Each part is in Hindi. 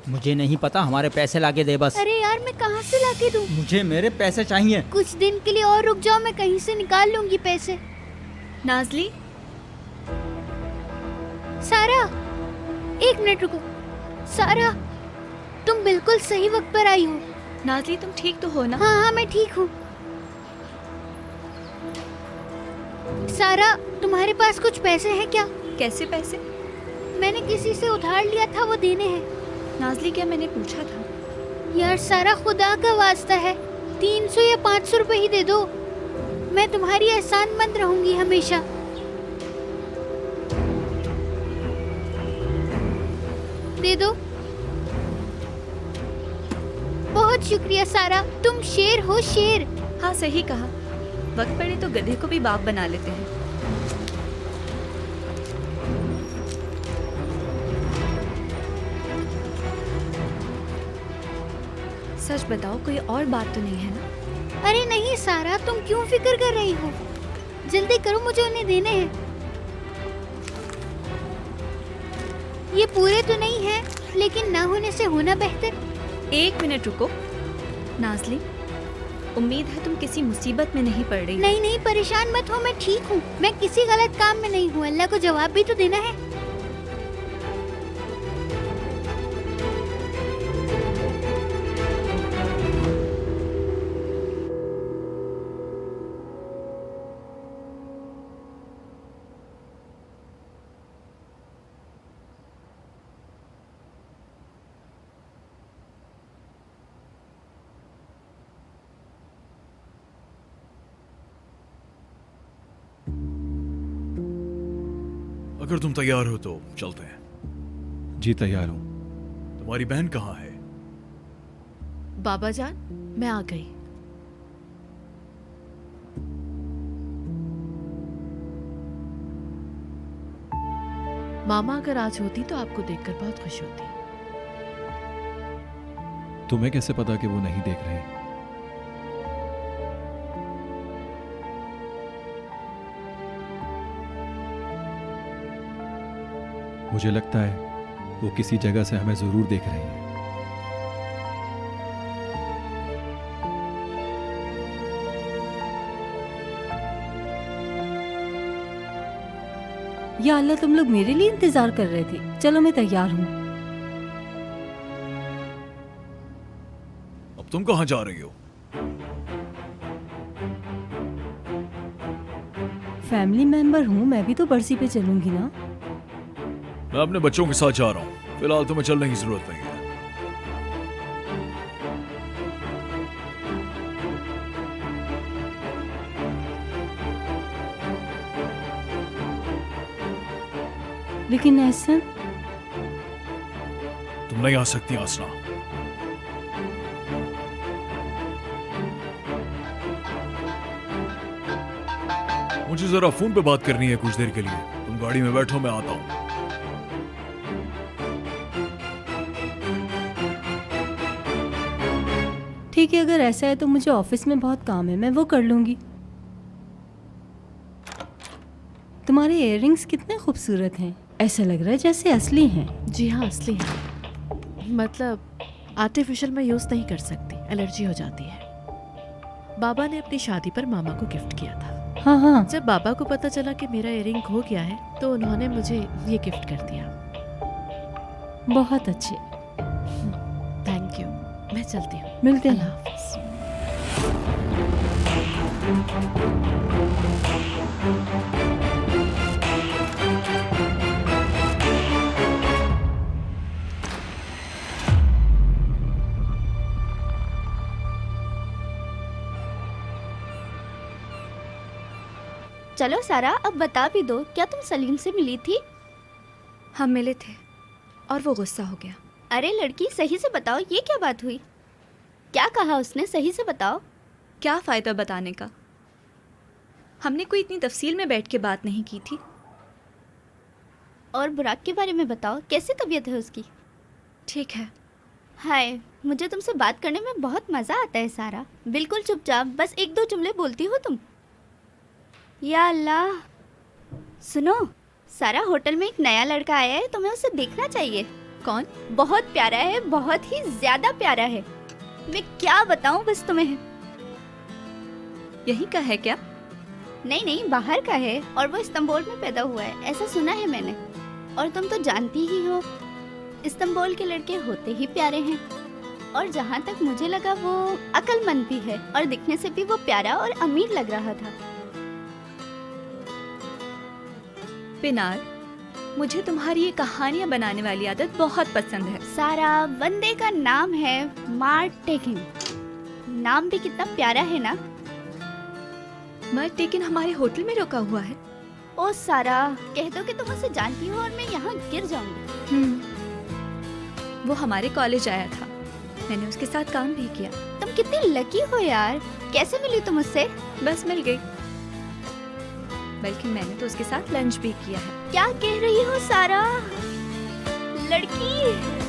मुझे नहीं पता, हमारे पैसे लाके दे बस। अरे यार मैं कहाँ से लाके दूँ? मुझे मेरे पैसे चाहिए। कुछ दिन के लिए और रुक जाओ, मैं कहीं से निकाल लूंगी पैसे। नाज़ली, सारा, एक मिनट रुको। सारा, तुम बिल्कुल सही वक्त पर आई हो। नाज़ली तुम ठीक तो हो ना? हाँ हाँ मैं ठीक हूँ। सारा, तुम्हारे पास कुछ पैसे हैं क्या? कैसे पैसे? मैंने किसी से उधार लिया था, वो देने हैं। नाज़ली क्या मैंने पूछा था? यार सारा, खुदा का वास्ता है, 300 या 500 रुपए ही दे दो। मैं तुम्हारी एहसानमंद रहूंगी हमेशा। दे दो। बहुत शुक्रिया सारा, तुम शेर हो, शेर। हाँ सही कहा, वक्त पड़े तो गधे को भी बाप बना लेते हैं। सच बताओ, कोई और बात तो नहीं है ना? अरे नहीं सारा, तुम क्यों फिक्र कर रही हो? जल्दी करो, मुझे उन्हें देने हैं। ये पूरे तो नहीं है, लेकिन ना होने से होना बेहतर। एक मिनट रुको। नाज़ली, उम्मीद है तुम किसी मुसीबत में नहीं पड़ रही। नहीं नहीं, परेशान मत हो, मैं ठीक हूँ। मैं किसी गलत काम में नहीं हूँ। अल्लाह को जवाब भी तो देना है। अगर तुम तैयार हो तो चलते हैं। जी तैयार हूँ। तुम्हारी बहन कहाँ है? बाबा जान, मैं आ गई। मामा अगर आज होती तो आपको देखकर बहुत खुश होती। तुम्हें कैसे पता कि वो नहीं देख रही? मुझे लगता है वो किसी जगह से हमें जरूर देख रही है। या अल्लाह, तुम लोग मेरे लिए इंतजार कर रहे थे। चलो मैं तैयार हूँ। अब तुम कहाँ जा रही हो? फैमिली मेंबर हूँ, मैं भी तो बरसी पे चलूंगी ना। मैं अपने बच्चों के साथ जा रहा हूँ। फिलहाल तुम्हें चलने की जरूरत नहीं है। लेकिन ऐसा तुम नहीं आ सकती आसना। मुझे जरा फोन पे बात करनी है कुछ देर के लिए। तुम गाड़ी में बैठो, मैं आता हूँ। ठीक है, अगर ऐसा है तो मुझे ऑफिस में बहुत काम है, मैं वो कर लूंगी। तुम्हारे इयररिंग्स कितने खूबसूरत हैं, ऐसा लग रहा है जैसे असली हैं। जी हाँ, असली है। मतलब आर्टिफिशियल मैं यूज़ नहीं कर सकती, एलर्जी हो जाती है। बाबा ने अपनी शादी पर मामा को गिफ्ट किया था। हाँ हाँ, जब बाबा को पता चला कि मेरा इयररिंग खो गया है तो उन्होंने मुझे ये गिफ्ट कर दिया। बहुत अच्छे। Thank you. मैं चलती हूँ। मिलते अल्लाह हैं। हाफिज़। चलो सारा, अब बता भी दो, क्या तुम सलीम से मिली थी? हम मिले थे और वो गुस्सा हो गया। अरे लड़की, सही से बताओ, ये क्या बात हुई? क्या कहा उसने, सही से बताओ। क्या फ़ायदा बताने का, हमने कोई इतनी तफसील में बैठ के बात नहीं की थी। और बुराक के बारे में बताओ, कैसी तबीयत है उसकी? ठीक है। हाय, मुझे तुमसे बात करने में बहुत मज़ा आता है सारा। बिल्कुल चुपचाप, बस एक दो जुमले बोलती हो तुम। या अल्लाह। सुनो सारा, होटल में एक नया लड़का आया है, तुम्हें उसे देखना चाहिए। कौन? बहुत प्यारा है, बहुत ही ज्यादा प्यारा है। मैं क्या बताऊं बस तुम्हें। यही का है क्या? नहीं नहीं, बाहर का है और वो इस्तांबुल में पैदा हुआ है, ऐसा सुना है मैंने। और तुम तो जानती ही हो, इस्तांबुल के लड़के होते ही प्यारे हैं। और जहाँ तक मुझे लगा वो अक्लमंद भी है और दिखने से भी वो प्यारा और अमीर लग रहा था। पिनार, मुझे तुम्हारी ये कहानियां बनाने वाली आदत बहुत पसंद है। सारा, बंदे का नाम है मार्क टेकिन। नाम भी कितना प्यारा है ना। मर्द टेकिन हमारे होटल में रुका हुआ है। ओ सारा, कह दो कि तुम उसे जानती हो और मैं यहाँ गिर जाऊंगी। वो हमारे कॉलेज आया था, मैंने उसके साथ काम भी किया। तुम कितनी लकी हो यार। कैसे मिली तुम उससे? बस मिल गई, बल्कि मैंने तो उसके साथ लंच भी किया है। क्या कह रही हो सारा? लड़की?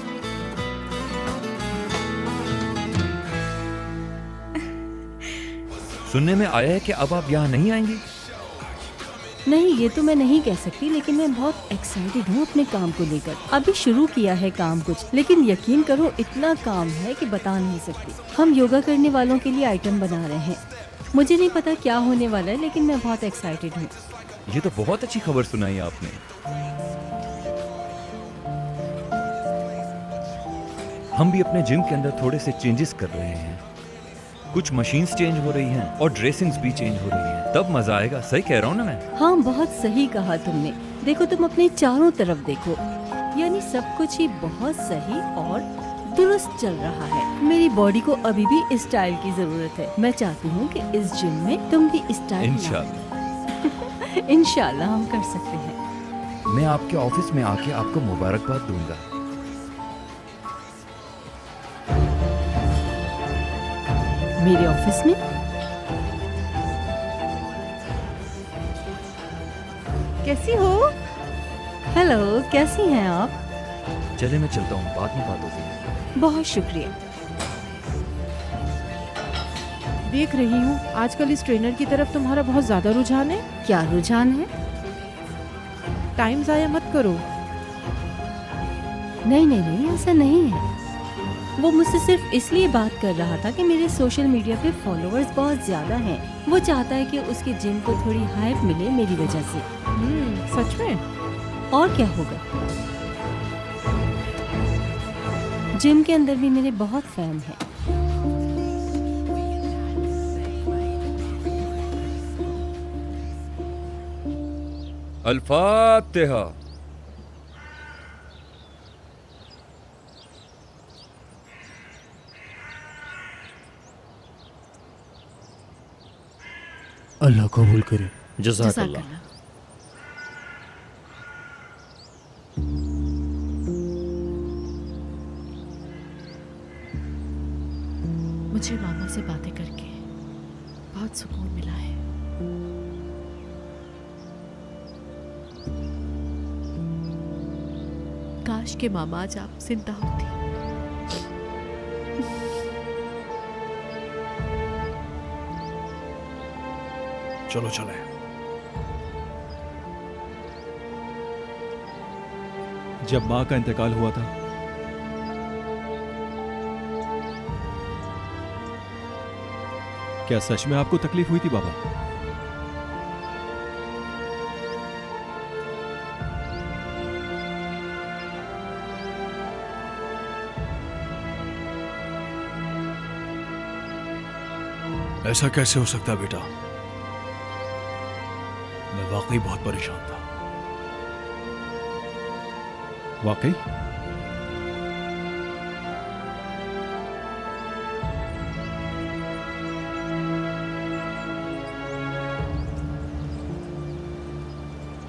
सुनने में आया है कि अब आप यहाँ नहीं आएंगी। नहीं, ये तो मैं नहीं कह सकती, लेकिन मैं बहुत एक्साइटेड हूँ अपने काम को लेकर। अभी शुरू किया है काम कुछ, लेकिन यकीन करो इतना काम है कि बता नहीं सकती। हम योगा करने वालों के लिए आइटम बना रहे हैं। मुझे नहीं पता क्या होने वाला है, लेकिन मैं बहुत एक्साइटेड हूँ। ये तो बहुत अच्छी खबर सुनाई आपने। हम भी अपने जिम के अंदर थोड़े से चेंजेस कर रहे हैं। कुछ मशीन्स चेंज हो रही हैं और ड्रेसिंग्स भी चेंज हो रही हैं। तब मजा आएगा। सही कह रहा हूँ ना मैं? हाँ, बहुत सही कहा तुमने। देखो, तुम अपने चारों तरफ देखो, यानी सब कुछ ही बहुत सही और दुरुस्त चल रहा है। मेरी बॉडी को अभी भी स्टाइल की जरूरत है। मैं चाहती हूँ कि इस जिम में तुम भी स्टाइल इंशाल्लाह। इंशाल्लाह हम कर सकते हैं। मैं आपके ऑफिस में आके आपको मुबारकबाद दूंगा। मेरे ऑफिस में? कैसी हो? हेलो, कैसी हैं आप? चले मैं चलता हूँ, बाद में बात होती है। बहुत शुक्रिया। देख रही हूँ आजकल इस ट्रेनर की तरफ तुम्हारा बहुत ज्यादा रुझान है। क्या रुझान है? टाइम जाया मत करो। नहीं नहीं नहीं, ऐसा नहीं है। वो मुझसे सिर्फ इसलिए बात कर रहा था कि मेरे सोशल मीडिया पे फॉलोअर्स बहुत ज्यादा हैं। वो चाहता है कि उसके जिम को थोड़ी हाइप मिले मेरी वजह से। सच में? और क्या होगा, जिम के अंदर भी मेरे बहुत फैन हैं। अल-फातिहा। अल्लाह कबूल करे। जज़ाकल्लाह। मुझे मामा से बातें करके बहुत सुकून मिला है। काश के मामा आज आप जिंदा होती। चलो चले। जब माँ का इंतकाल हुआ था क्या सच में आपको तकलीफ हुई थी बाबा? ऐसा कैसे हो सकता बेटा? मैं वाकई बहुत परेशान था। वाकई?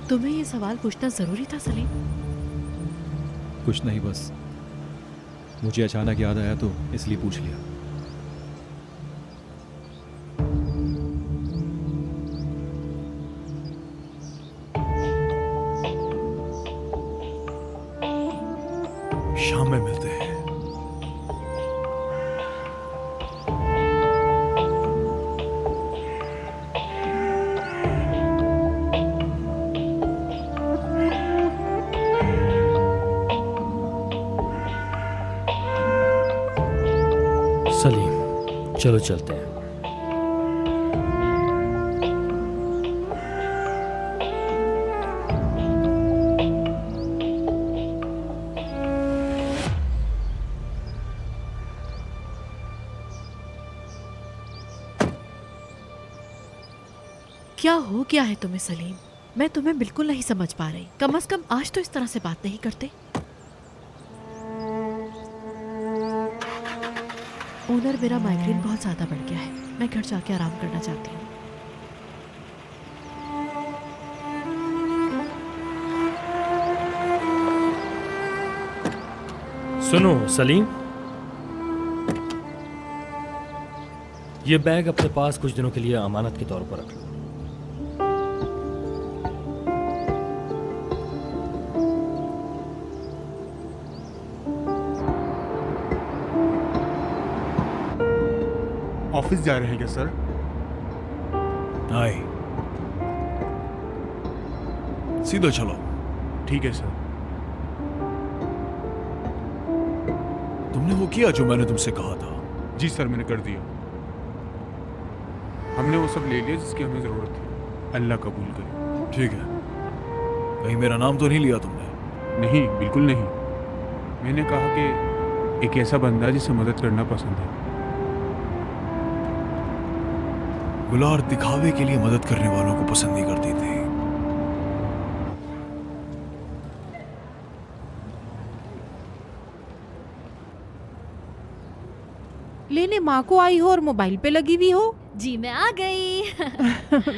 तुम्हें ये सवाल पूछना जरूरी था सलीम? कुछ नहीं, बस मुझे अचानक याद आया तो इसलिए पूछ लिया। शाम में मिलते हैं। चलो चलते हैं। क्या हो गया है तुम्हें सलीम? मैं तुम्हें बिल्कुल नहीं समझ पा रही। कम से कम आज तो इस तरह से बात नहीं करते। ओनर, मेरा माइग्रेन बहुत ज्यादा बढ़ गया है। मैं घर जाके आराम करना चाहती हूँ। सुनो सलीम, ये बैग अपने पास कुछ दिनों के लिए अमानत के तौर पर रख लो। ऑफिस जा रहे हैं क्या सर? आए सीधा चलो। ठीक है सर। तुमने वो किया जो मैंने तुमसे कहा था? जी सर, मैंने कर दिया। हमने वो सब ले लिया जिसकी हमें जरूरत थी। अल्लाह कबूल करे। ठीक है। कहीं मेरा नाम तो नहीं लिया तुमने? नहीं, बिल्कुल नहीं। मैंने कहा कि एक ऐसा बंदा जिसे मदद करना पसंद है। गुलार दिखावे के लिए मदद करने वालों को पसंद नहीं करती थी। लेने माँ को आई हो और मोबाइल पे लगी हुई हो। जी मैं आ गई।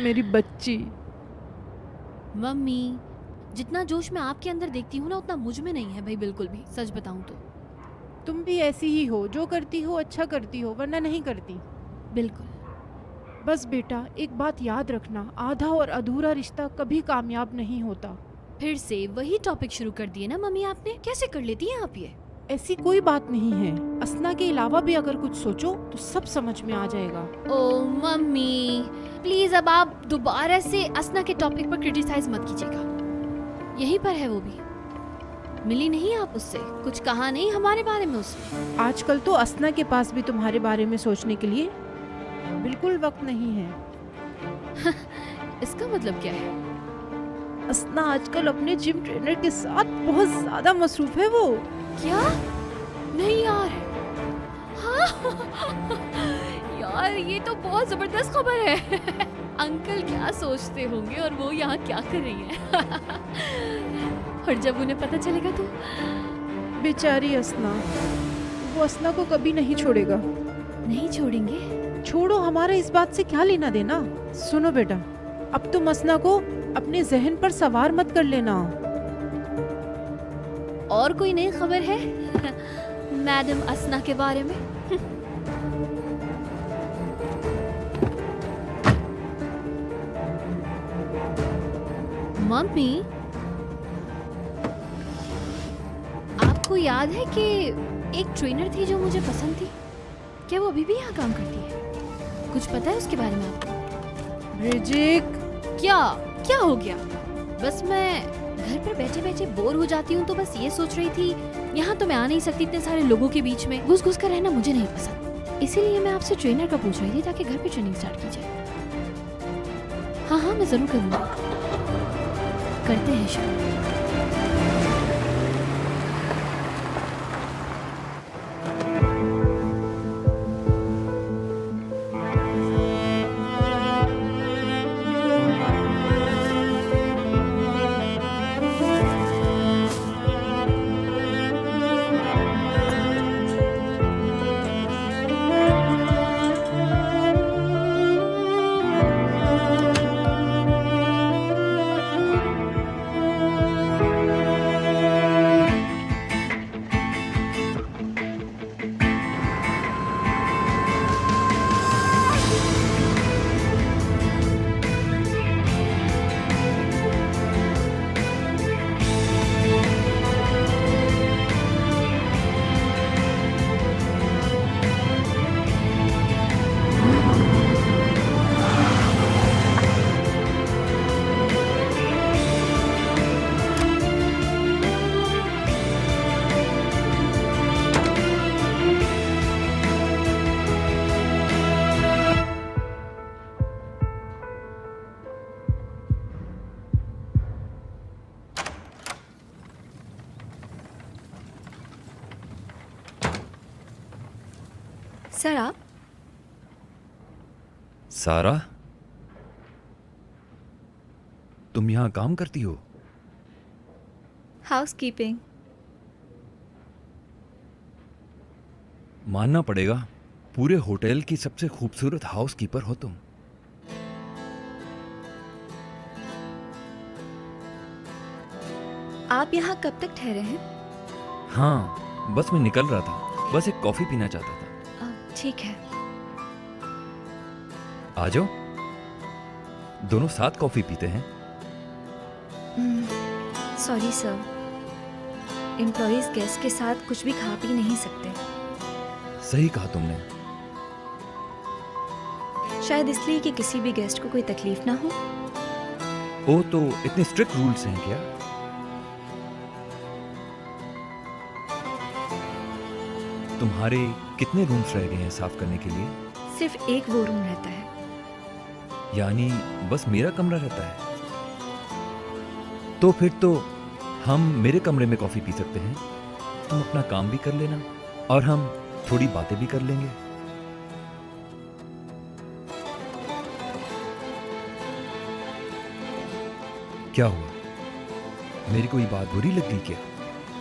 मेरी बच्ची। मम्मी, जितना जोश मैं आपके अंदर देखती हूँ ना उतना मुझ में नहीं है भाई, बिल्कुल भी। सच बताऊँ तो तुम भी ऐसी ही हो, जो करती हो अच्छा करती हो, वरना नहीं करती। बिल्कुल। बस बेटा, एक बात याद रखना, आधा और अधूरा रिश्ता कभी कामयाब नहीं होता। फिर से वही टॉपिक शुरू कर दिए ना मम्मी आपने। कैसे कर लेती हैं आप ये? ऐसी कोई बात नहीं है। असना के अलावा भी अगर कुछ सोचो तो सब समझ में आ जाएगा। ओ मम्मी प्लीज, अब आप दोबारा से असना के टॉपिक पर क्रिटिसाइज मत कीजिएगा। यहीं पर है वो भी। मिली नहीं आप उससे? कुछ कहा नहीं हमारे बारे में उसने? आजकल तो असना के पास भी तुम्हारे बारे में सोचने के लिए बिल्कुल वक्त नहीं है। इसका मतलब क्या है? असना आजकल अपने जिम ट्रेनर के साथ बहुत ज्यादा मसरूफ है। वो क्या? नहीं यार। हाँ यार, ये तो बहुत जबरदस्त खबर है। अंकल क्या सोचते होंगे और वो यहाँ क्या कर रही है? और जब उन्हें पता चलेगा तो? बेचारी असना, वो असना को कभी नहीं छोड़ेगा। नहीं छोड़ेंगे? छोड़ो, हमारा इस बात से क्या लेना देना। सुनो बेटा, अब तुम असना को अपने जहन पर सवार मत कर लेना। और कोई नई खबर है मैडम असना के बारे में? मम्मी, आपको याद है कि एक ट्रेनर थी जो मुझे पसंद थी? क्या वो अभी भी यहाँ काम करती है? कुछ पता है उसके बारे में आपको? ब्रिजिक, क्या क्या हो गया? बस मैं घर पर बैठे बैठे बोर हो जाती हूँ तो बस ये सोच रही थी, यहाँ तो मैं आ नहीं सकती इतने सारे लोगों के बीच में। घुस घुस कर रहना मुझे नहीं पसंद। इसीलिए मैं आपसे ट्रेनर का पूछ रही थी ताकि घर पे ट्रेनिंग स्टार्ट की जाए। हाँ हाँ, मैं जरूर करूँगी। करते हैं शुरू। सर आप? सारा, तुम यहाँ काम करती हो? हाउसकीपिंग। मानना पड़ेगा, पूरे होटल की सबसे खूबसूरत हाउसकीपर हो तुम। आप यहाँ कब तक ठहरे हैं? हाँ, बस मैं निकल रहा था, बस एक कॉफी पीना चाहता था। ठीक है। आ जाओ, दोनों साथ कॉफी पीते हैं। सॉरी सर, एम्प्लॉयज गेस्ट के साथ कुछ भी खा पी नहीं सकते। सही कहा तुमने। शायद इसलिए कि किसी भी गेस्ट को कोई तकलीफ ना हो। ओ, तो इतने स्ट्रिक्ट रूल्स हैं क्या? तुम्हारे कितने रूम्स रह गए हैं साफ करने के लिए? सिर्फ एक वो रूम रहता है। यानी बस मेरा कमरा रहता है? तो फिर तो हम मेरे कमरे में कॉफी पी सकते हैं, तुम अपना काम भी कर लेना और हम थोड़ी बातें भी कर लेंगे। क्या हुआ, मेरी कोई बात बुरी लग गई क्या?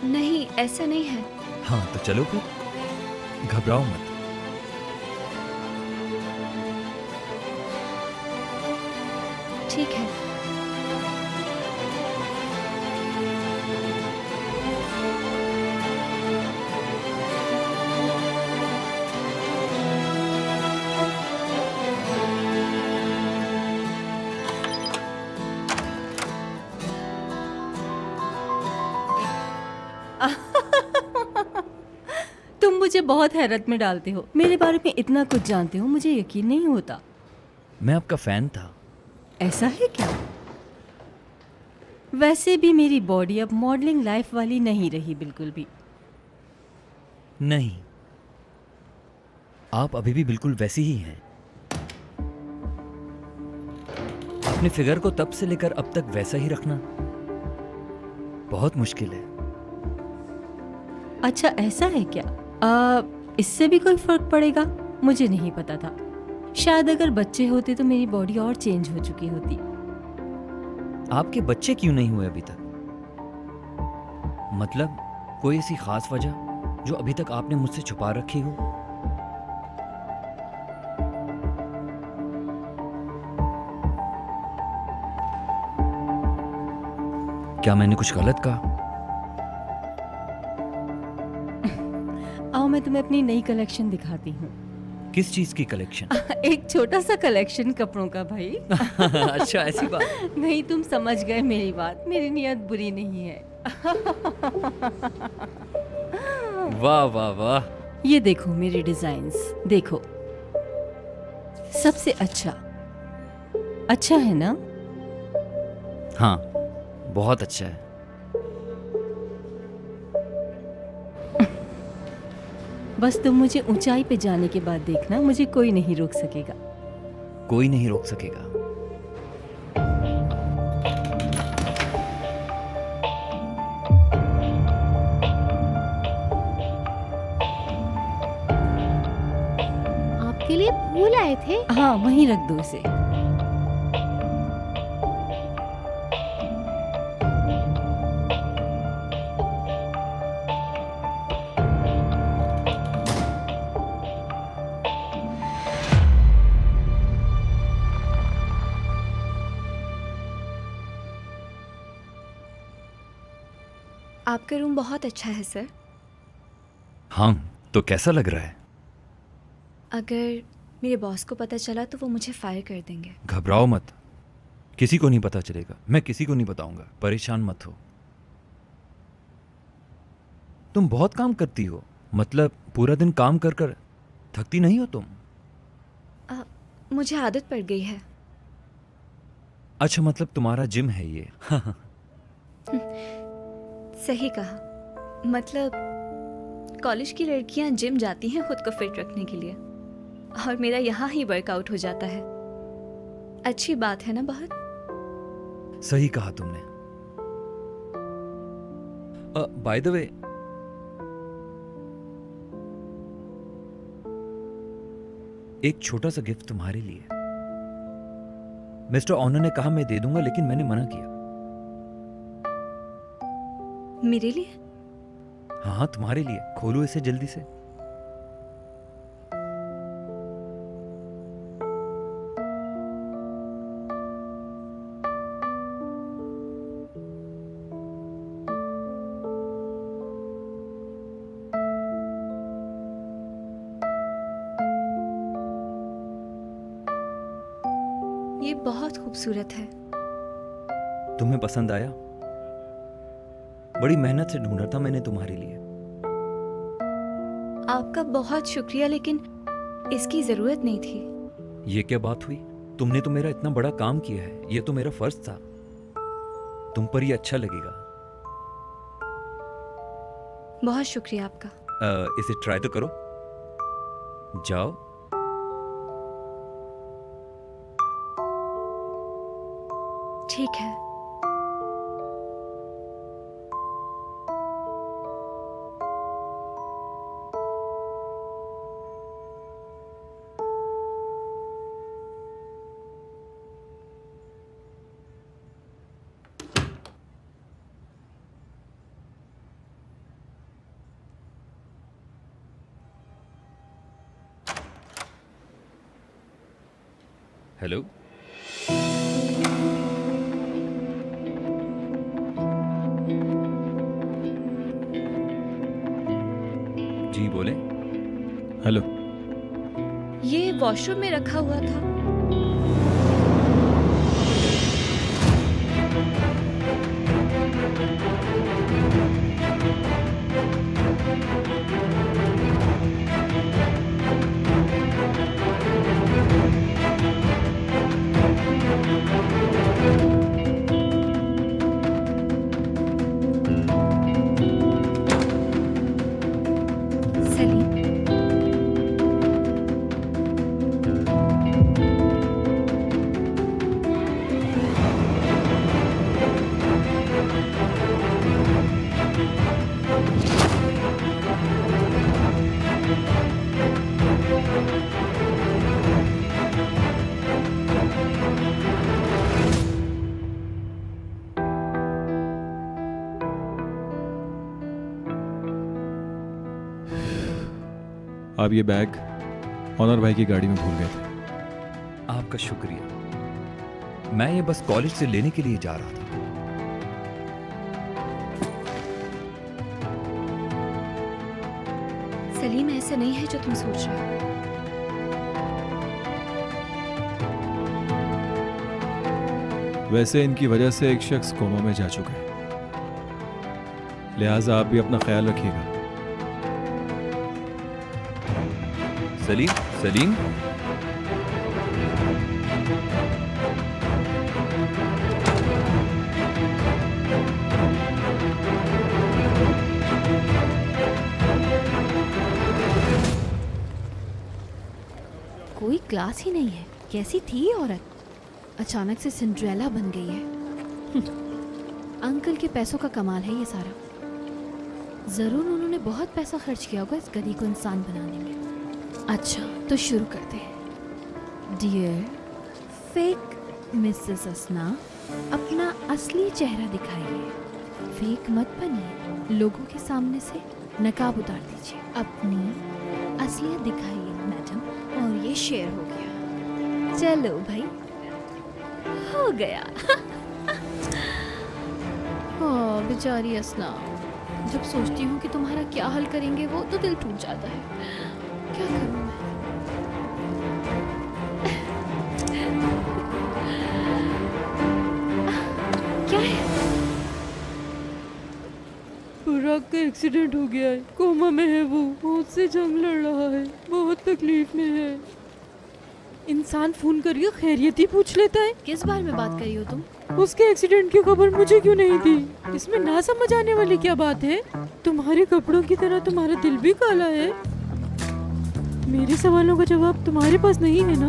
नहीं, ऐसा नहीं है। हाँ तो चलो फिर, घबराओ मत। ठीक है। तुम मुझे बहुत हैरत में डालते हो। मेरे बारे में इतना कुछ जानते हो, मुझे यकीन नहीं होता। मैं आपका फैन था। ऐसा है क्या? वैसे भी मेरी बॉडी अब मॉडलिंग लाइफ वाली नहीं रही बिल्कुल भी। नहीं, आप अभी भी बिल्कुल वैसी ही हैं। अपने फिगर को तब से लेकर अब तक वैसा ही रखना बहुत मुश्किल है। अच्छा ऐसा है क्या? इससे भी कोई फर्क पड़ेगा? मुझे नहीं पता था। शायद अगर बच्चे होते तो मेरी बॉडी और चेंज हो चुकी होती। आपके बच्चे क्यों नहीं हुए अभी तक? मतलब कोई ऐसी खास वजह जो अभी तक आपने मुझसे छुपा रखी हो? क्या मैंने कुछ गलत कहा? आओ मैं तुम्हें अपनी नई कलेक्शन दिखाती हूँ। किस चीज की कलेक्शन? एक छोटा सा कलेक्शन कपड़ों का भाई। अच्छा ऐसी बात। नहीं, तुम समझ गए मेरी बात। मेरी नियत बुरी नहीं है। वाह वाह वाह। ये देखो मेरे डिजाइन्स, देखो। सबसे अच्छा है ना? हाँ, बहुत अच्छा है। बस तुम मुझे ऊंचाई पे जाने के बाद देखना, मुझे कोई नहीं रोक सकेगा। कोई नहीं रोक सकेगा। आपके लिए फूल आए थे? हाँ, वहीं रख दो इसे। आपका रूम बहुत अच्छा है सर। हाँ, तो कैसा लग रहा है? अगर मेरे बॉस को पता चला तो वो मुझे फायर कर देंगे। घबराओ मत, किसी को नहीं पता चलेगा। मैं किसी को नहीं बताऊंगा, परेशान मत हो। तुम बहुत काम करती हो, मतलब पूरा दिन काम कर कर थकती नहीं हो तुम? मुझे आदत पड़ गई है। अच्छा, मतलब तुम्हारा जिम है ये? सही कहा। मतलब कॉलेज की लड़कियां जिम जाती हैं खुद को फिट रखने के लिए, और मेरा यहाँ ही वर्कआउट हो जाता है। अच्छी बात है ना बहुत? सही कहा तुमने। बाय द वे, एक छोटा सा गिफ्ट तुम्हारे लिए। मिस्टर ऑनर ने कहा मैं दे दूंगा, लेकिन मैंने मना किया। मेरे लिए? हाँ, तुम्हारे लिए। खोलो इसे जल्दी से। ये बहुत खूबसूरत है। तुम्हें पसंद आया? बड़ी मेहनत से ढूंढा था मैंने तुम्हारे लिए। आपका बहुत शुक्रिया, लेकिन इसकी जरूरत नहीं थी। ये क्या बात हुई? तुमने तो मेरा इतना बड़ा काम किया है, ये तो मेरा फर्ज था। तुम पर ये अच्छा लगेगा। बहुत शुक्रिया आपका। इसे ट्राई तो करो। जाओ। ठीक है। हेलो। जी बोले। हेलो। ये वॉशरूम में रखा हुआ था। सलीम, आप ये बैग ऑनर भाई की गाड़ी में भूल गए थे। आपका शुक्रिया। मैं ये बस कॉलेज से लेने के लिए जा रहा था। सलीम, ऐसा नहीं है जो तुम सोच रहे हो। वैसे इनकी वजह से एक शख्स कोमा में जा चुका है, लिहाजा आप भी अपना ख्याल रखिएगा। सलीम, सलीम। कोई क्लास ही नहीं है। कैसी थी ये औरत? अचानक से सिंड्रेला बन गई है। अंकल के पैसों का कमाल है ये सारा। जरूर उन्होंने बहुत पैसा खर्च किया होगा इस गधी को इंसान बनाने में। अच्छा, तो शुरू करते हैं। डियर फेक मिसेस असना, अपना असली चेहरा दिखाइए। फेक मत बनिए। लोगों के सामने से नकाब उतार दीजिए। अपनी असलियत दिखाइए मैडम। और ये शेयर हो गया। चलो भाई, हो गया। हाँ बेचारी असना, जब सोचती हूँ कि तुम्हारा क्या हल करेंगे वो, तो दिल टूट जाता है। क्या करूँ मैं? क्या है? पुराग का एक्सीडेंट हो गया है, कोमा में है वो, मुझसे जंग लड़ रहा है, बहुत तकलीफ में है। इंसान फोन करके खैरियत ही पूछ लेता है। किस बारे में बात करी हो तुम? उसके एक्सीडेंट की खबर मुझे क्यों नहीं दी? इसमें ना समझ आने वाली क्या बात है? तुम्हारे कपड़ों की तरह तुम्हारा दिल भी काला है। मेरे सवालों का जवाब तुम्हारे पास नहीं है ना?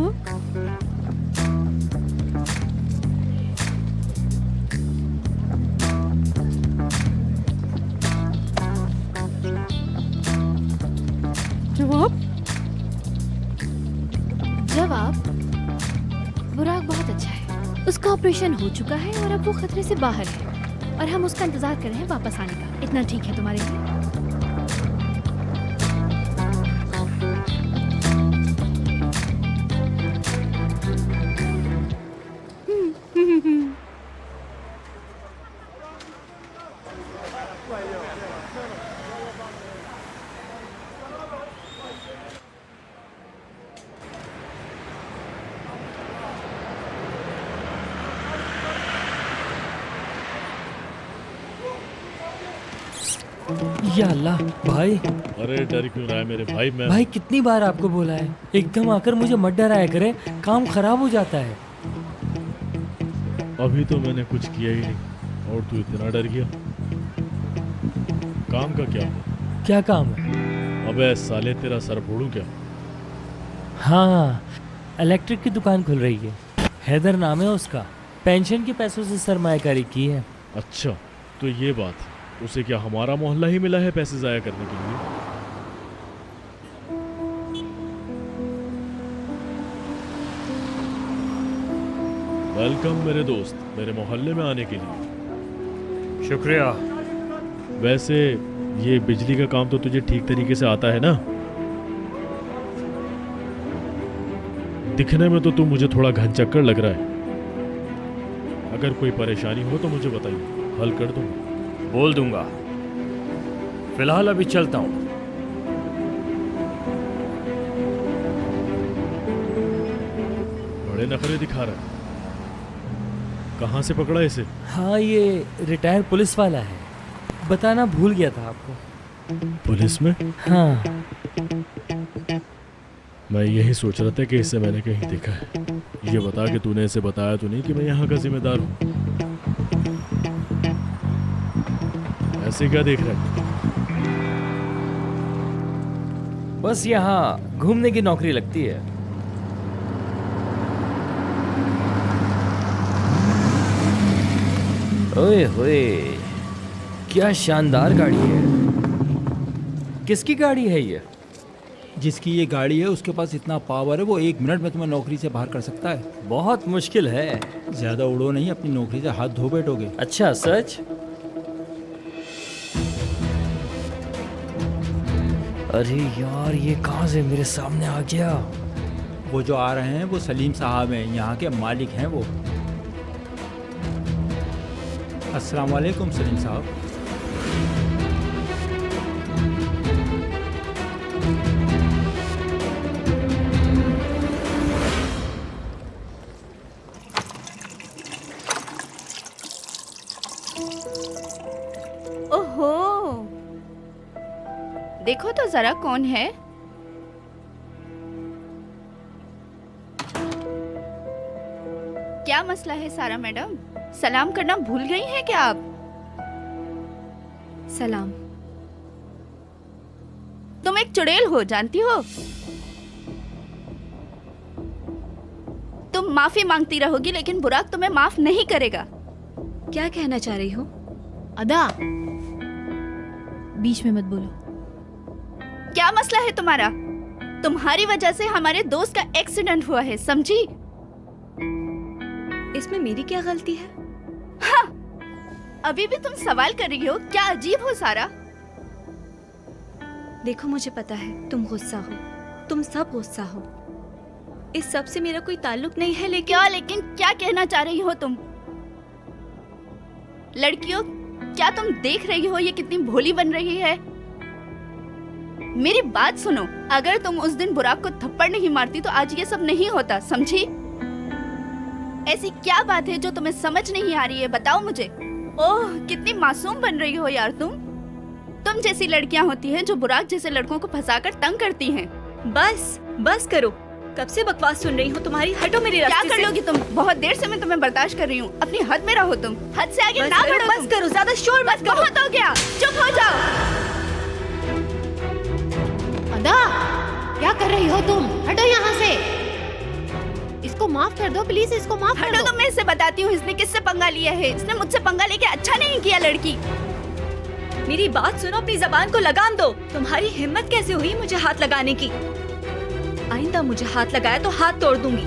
जवाब ऑपरेशन हो चुका है और अब वो खतरे से बाहर है और हम उसका इंतजार कर रहे हैं वापस आने का। इतना ठीक है तुम्हारे लिए? या अल्लाह भाई। अरे डर क्यों रहा है मेरे भाई? मैं भाई कितनी बार आपको बोला है एकदम आकर मुझे मत डराया करे, काम खराब हो जाता है। अभी तो मैंने कुछ किया ही नहीं और तू इतना डर गया। काम का क्या है? क्या काम है? अबे साले तेरा सर फोड़ूं क्या? हाँ, इलेक्ट्रिक की दुकान खुल रही है। हैदर नाम है उसका, पेंशन के पैसों से सरमायाकारी की है। अच्छा तो ये बात है। उसे क्या हमारा मोहल्ला ही मिला है पैसे जाया करने के लिए? वेलकम मेरे दोस्त, मेरे मोहल्ले में आने के लिए। शुक्रिया। वैसे ये बिजली का काम तो तुझे ठीक तरीके से आता है ना? दिखने में तो तू मुझे थोड़ा घनचक्कर लग रहा है। अगर कोई परेशानी हो तो मुझे बताइए, हल कर दूंगा। बोल दूंगा। फिलहाल अभी चलता हूँ। बड़े नखरे दिखा रहा है। कहाँ से पकड़ा इसे? हाँ, ये रिटायर पुलिस वाला है, बताना भूल गया था आपको। पुलिस में? हाँ। मैं यही सोच रहा था कि इसे मैंने कहीं देखा है। ये बता कि तूने इसे बताया तो नहीं कि मैं यहाँ का जिम्मेदार हूँ? ऐसे क्या देख रहा है? बस यहाँ घूमने की नौकरी लगती है। ओए होए, क्या शानदार गाड़ी है। किसकी गाड़ी है ये? जिसकी ये गाड़ी है उसके पास इतना पावर है, वो 1 मिनट में तुम्हें नौकरी से बाहर कर सकता है। बहुत मुश्किल है। ज्यादा उड़ो नहीं, अपनी नौकरी से हाथ धो बैठोगे। अच्छा, सच? अरे यार, ये कहाँ से मेरे सामने आ गया? वो जो आ रहे हैं वो सलीम साहब हैं, यहाँ के मालिक हैं वो। अस्सलाम वालेकुम सलीम साहब। ओहो, देखो तो जरा कौन है। क्या मसला है सारा मैडम? सलाम करना भूल गई हैं क्या आप? सलाम। तुम एक चुड़ैल हो, जानती हो? तुम माफी मांगती रहोगी लेकिन बुराक तुम्हें माफ नहीं करेगा। क्या कहना चाह रही हो? अदा, बीच में मत बोलो। क्या मसला है तुम्हारा? तुम्हारी वजह से हमारे दोस्त का एक्सीडेंट हुआ है, समझी? इसमें मेरी क्या गलती है? हाँ, अभी भी तुम सवाल कर रही हो? क्या अजीब हो सारा। देखो, मुझे पता है तुम गुस्सा हो, तुम सब गुस्सा हो। इस सब से मेरा कोई ताल्लुक नहीं है। लेकिन क्या कहना चाह रही हो तुम? लड़कियों, क्या तुम देख रही हो ये कितनी भोली बन रही है? मेरी बात सुनो, अगर तुम उस दिन बुराक को थप्पड़ नहीं मारती तो आज ये सब नहीं होता, समझी? ऐसी क्या बात है जो तुम्हें समझ नहीं आ रही है, बताओ मुझे। ओह, कितनी मासूम बन रही हो यार तुम जैसी लड़कियां होती हैं जो बुराक जैसे लड़कों को फंसाकर तंग करती हैं। बस करो, कब से बकवास सुन रही हूँ तुम्हारी। हटो मेरे रास्ते से। क्या कर लोगी तुम? बहुत देर से मैं तुम्हें बर्दाश्त कर रही हूँ, अपनी हद में रहो तुम। हद से आगे ना बढ़ो। बस करो, ज्यादा शोर मत करो। बहुत हो गया, चुप हो जाओ। अदा, क्या कर रही हो तुम? हटो यहाँ से। इसको माफ कर दो प्लीज, इसको माफ कर दो। तो मैं इसे बताती हूँ इसने किससे पंगा लिया है। इसने मुझसे पंगा लेके अच्छा नहीं किया। लड़की, मेरी बात सुनो, अपनी जबान को लगाम दो। तुम्हारी हिम्मत कैसे हुई मुझे हाथ लगाने की? आइंदा मुझे हाथ लगाया तो हाथ तोड़ दूंगी।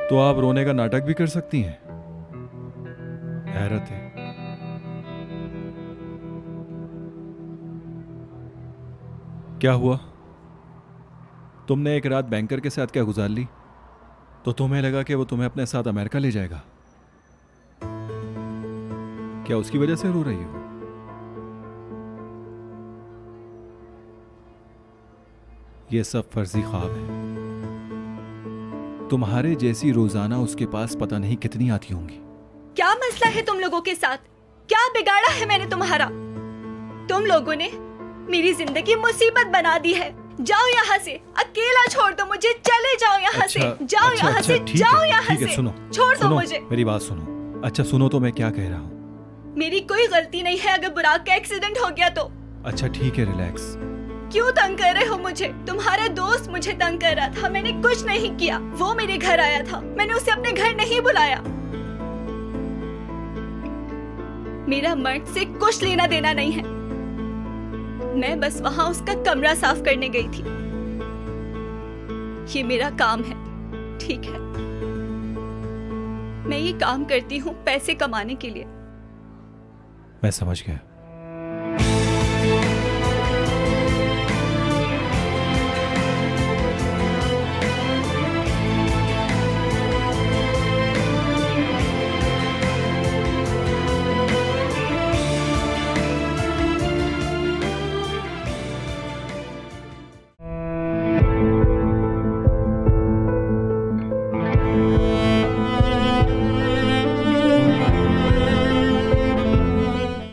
तो आप रोने का नाटक भी कर सकती हैं। हैरत है। क्या हुआ? तुमने एक रात बैंकर के साथ क्या गुजार ली, तो तुम्हें लगा कि वो तुम्हें अपने साथ अमेरिका ले जाएगा। क्या उसकी वजह से रो रही हो? ये सब फर्जी ख्वाब है। तुम्हारे जैसी रोजाना उसके पास पता नहीं कितनी आती होंगी। क्या मसला है तुम लोगों के साथ? क्या बिगाड़ा है मैंने तुम्हारा? तुम लोगों ने मेरी जिंदगी मुसीबत बना दी है। जाओ यहाँ से, अकेला छोड़ दो मुझे, चले जाओ यहाँ से, जाओ यहाँ से, जाओ यहाँ से, सुनो, छोड़ दो सुनो, मुझे। मेरी बात सुनो। अच्छा सुनो तो मैं क्या कह रहा हूँ। मेरी कोई गलती नहीं है अगर बुराक का एक्सीडेंट हो गया तो। अच्छा ठीक है, रिलैक्स। क्यों तंग कर रहे हो मुझे? तुम्हारा दोस्त मुझे तंग कर रहा था, मैंने कुछ नहीं किया। वो मेरे घर आया था, मैंने उसे अपने घर नहीं बुलाया। मेरा मर्द से कुछ लेना देना नहीं है। मैं बस वहां उसका कमरा साफ करने गई थी। ये मेरा काम है, ठीक है? मैं ये काम करती हूँ पैसे कमाने के लिए। मैं समझ गया।